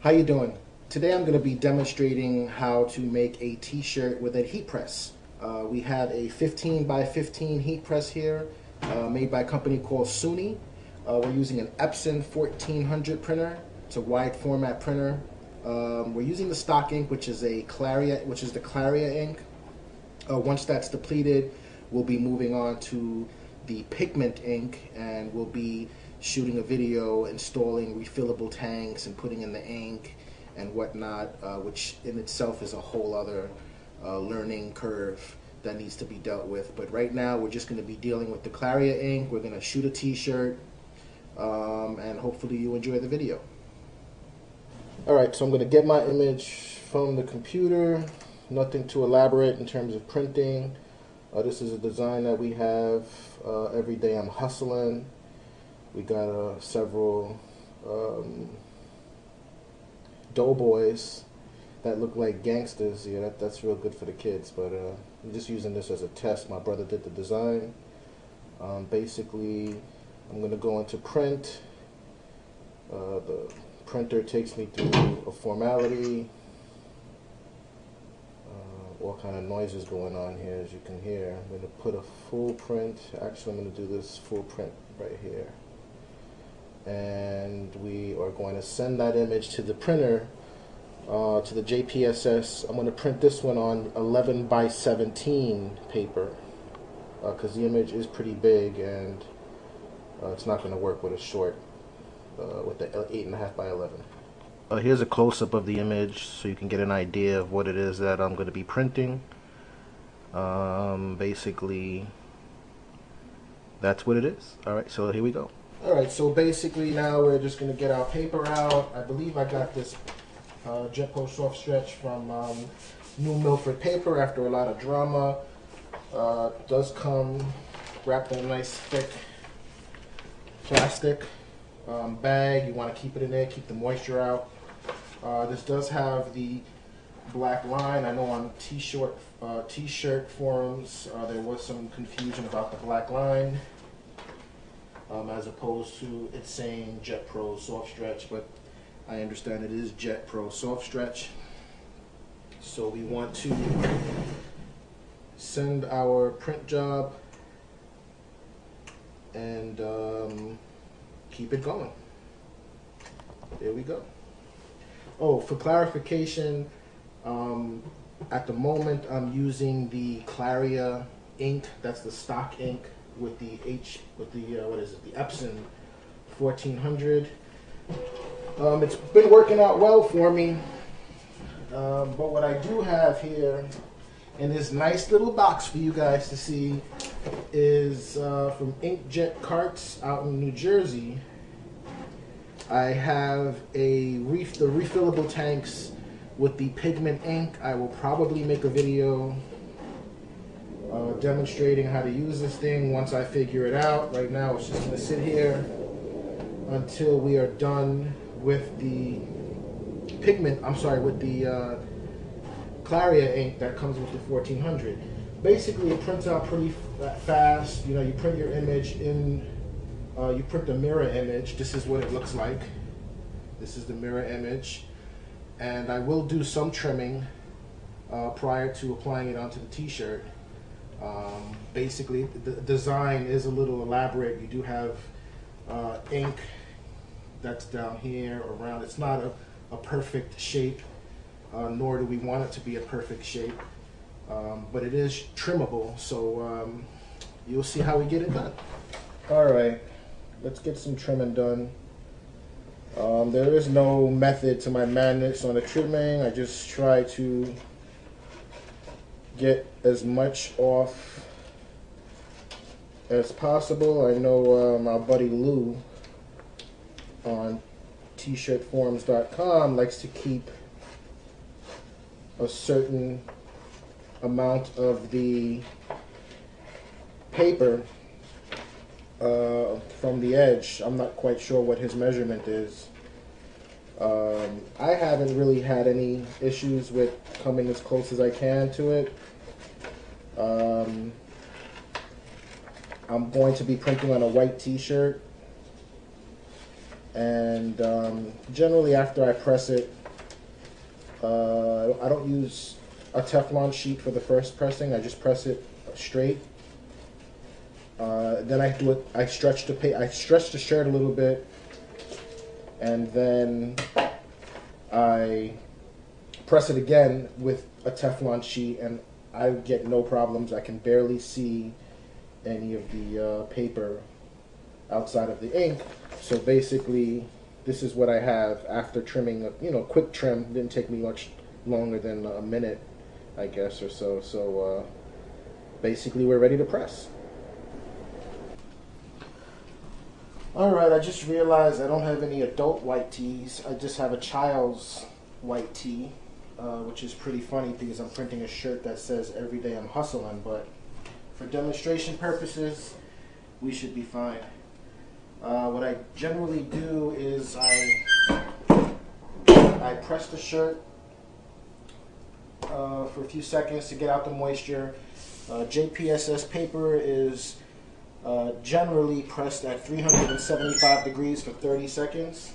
How you doing? Today I'm going to be demonstrating how to make a t-shirt with a heat press. We have a 15 by 15 heat press here made by a company called Suni. We're using an Epson 1400 printer. It's a wide format printer. We're using the stock ink, which is the Claria ink. Once that's depleted, we'll be moving on to the pigment ink, and we'll be shooting a video installing refillable tanks and putting in the ink and whatnot, which in itself is a whole other learning curve that needs to be dealt with. But right now we're just going to be dealing with the Claria ink. We're going to shoot a t-shirt, and hopefully you enjoy the video. Alright, so I'm going to get my image from the computer. Nothing too elaborate in terms of printing. This is a design that we have. Every day I'm hustling. We got several doughboys that look like gangsters. Yeah, that's real good for the kids, but I'm just using this as a test. My brother did the design. Basically, I'm going to go into print. The printer takes me through a formality. All kind of noises going on here, as you can hear. I'm going to put a full print. Actually, I'm going to do this full print right here. And we are going to send that image to the printer, to the JPSS. I'm going to print this one on 11 by 17 paper, because the image is pretty big, and it's not going to work with a short, with the 8.5 by 11. Here's a close-up of the image so you can get an idea of what it is that I'm going to be printing. Basically, that's what it is. Alright, so here we go. Alright, so basically now we're just going to get our paper out. I believe I got this JetPro Soft Stretch from New Milford Paper after a lot of drama. It does come wrapped in a nice thick plastic bag. You want to keep it in there, keep the moisture out. This does have the black line. I know on t-shirt forums there was some confusion about the black line, as opposed to it saying JetPro Soft Stretch, but I understand it is JetPro Soft Stretch. So we want to send our print job and keep it going. There we go. Oh, for clarification, at the moment I'm using the Claria ink. That's the stock ink with the what is it? The Epson 1400. It's been working out well for me. But what I do have here in this nice little box for you guys to see is from Inkjet Carts out in New Jersey. I have the refillable tanks with the pigment ink. I will probably make a video demonstrating how to use this thing once I figure it out. Right now it's just going to sit here until we are done with the with the Claria ink that comes with the 1400. Basically it prints out pretty fast. You know, you print your image in you print the mirror image. This is what it looks like. This is the mirror image, and I will do some trimming prior to applying it onto the t-shirt. Basically the design is a little elaborate. You do have ink that's down here around. It's not a perfect shape, nor do we want it to be a perfect shape, but it is trimmable, so you'll see how we get it done. Alright, let's get some trimming done. There is no method to my madness on the trimming. I just try to get as much off as possible. I know my buddy Lou on tshirtforums.com likes to keep a certain amount of the paper from the edge. I'm not quite sure what his measurement is. I haven't really had any issues with coming as close as I can to it. I'm going to be printing on a white t-shirt, And generally after I press it, I don't use a Teflon sheet for the first pressing. I just press it straight. Then I do it. I stretch the shirt a little bit, and then I press it again with a Teflon sheet, and I get no problems. I can barely see any of the paper outside of the ink. So basically, this is what I have after trimming. Quick trim. Didn't take me much longer than a minute, I guess, or so. So basically, we're ready to press. Alright, I just realized I don't have any adult white tees. I just have a child's white tee, which is pretty funny because I'm printing a shirt that says "Every day I'm hustling," but for demonstration purposes, we should be fine. What I generally do is I press the shirt for a few seconds to get out the moisture. JPSS paper is generally pressed at 375 degrees for 30 seconds,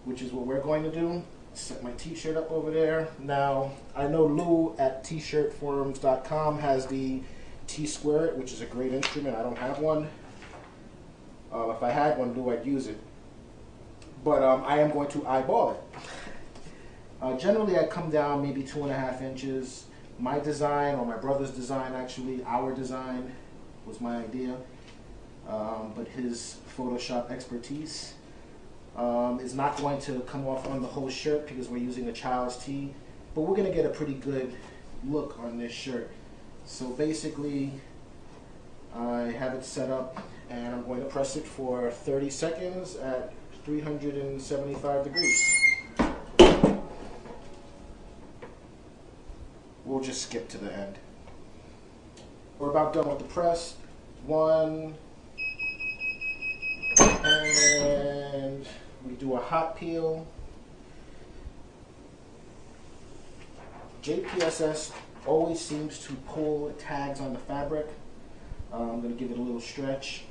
which is what we're going to do. Set my t-shirt up over there. Now, I know Lou at tshirtforums.com has the T-Square, which is a great instrument. I don't have one. If I had one, Lou, I'd use it. But I am going to eyeball it. Generally, I come down maybe 2.5 inches. My design, or my brother's design actually, our design, was my idea, but his Photoshop expertise is not going to come off on the whole shirt because we're using a child's tee, but we're going to get a pretty good look on this shirt. So basically, I have it set up and I'm going to press it for 30 seconds at 375 degrees. We'll just skip to the end. We're about done with the press. One, and we do a hot peel. JPSS always seems to pull tags on the fabric. I'm going to give it a little stretch,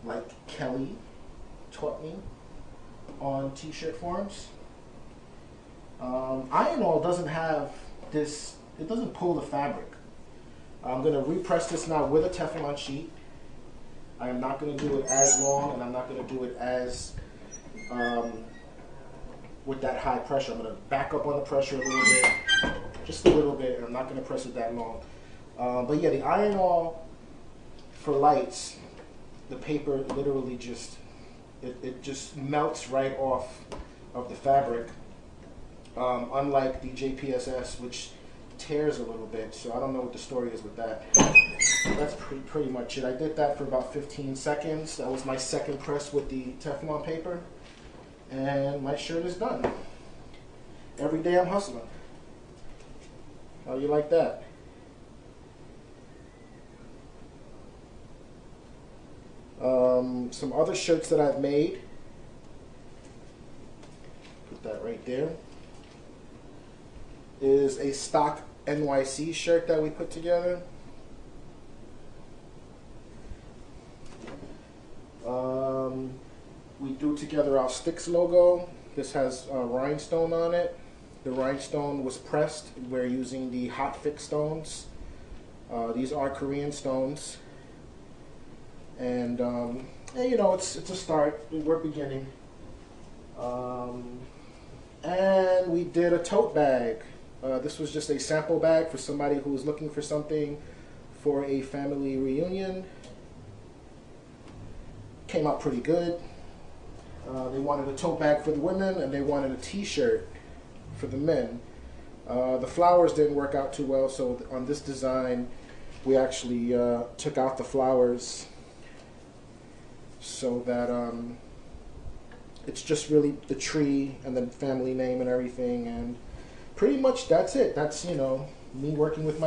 like Kelly taught me on T-shirt forums. Iron-All doesn't have this. It doesn't pull the fabric. I'm going to repress this now with a Teflon sheet. I am not going to do it as long, and I'm not going to do it as with that high pressure. I'm going to back up on the pressure a little bit, just a little bit, and I'm not going to press it that long. But yeah, the Iron-All for lights, the paper literally just, it just melts right off of the fabric. Unlike the JPSS, which tears a little bit, so I don't know what the story is with that. That's pretty much it. I did that for about 15 seconds. That was my second press with the Teflon paper, and my shirt is done. Every day I'm hustling. How you like that? Some other shirts that I've made. Put that right there. Is a stock NYC shirt that we put together. We do together our Sticks logo. This has a rhinestone on it. The rhinestone was pressed. We're using the Hot Fix stones. These are Korean stones. And you know, it's a start. We're beginning. And we did a tote bag. This was just a sample bag for somebody who was looking for something for a family reunion. Came out pretty good. They wanted a tote bag for the women, and they wanted a t-shirt for the men. The flowers didn't work out too well, so on this design, we actually took out the flowers so that it's just really the tree and the family name and everything, and pretty much that's it. That's, you know, me working with my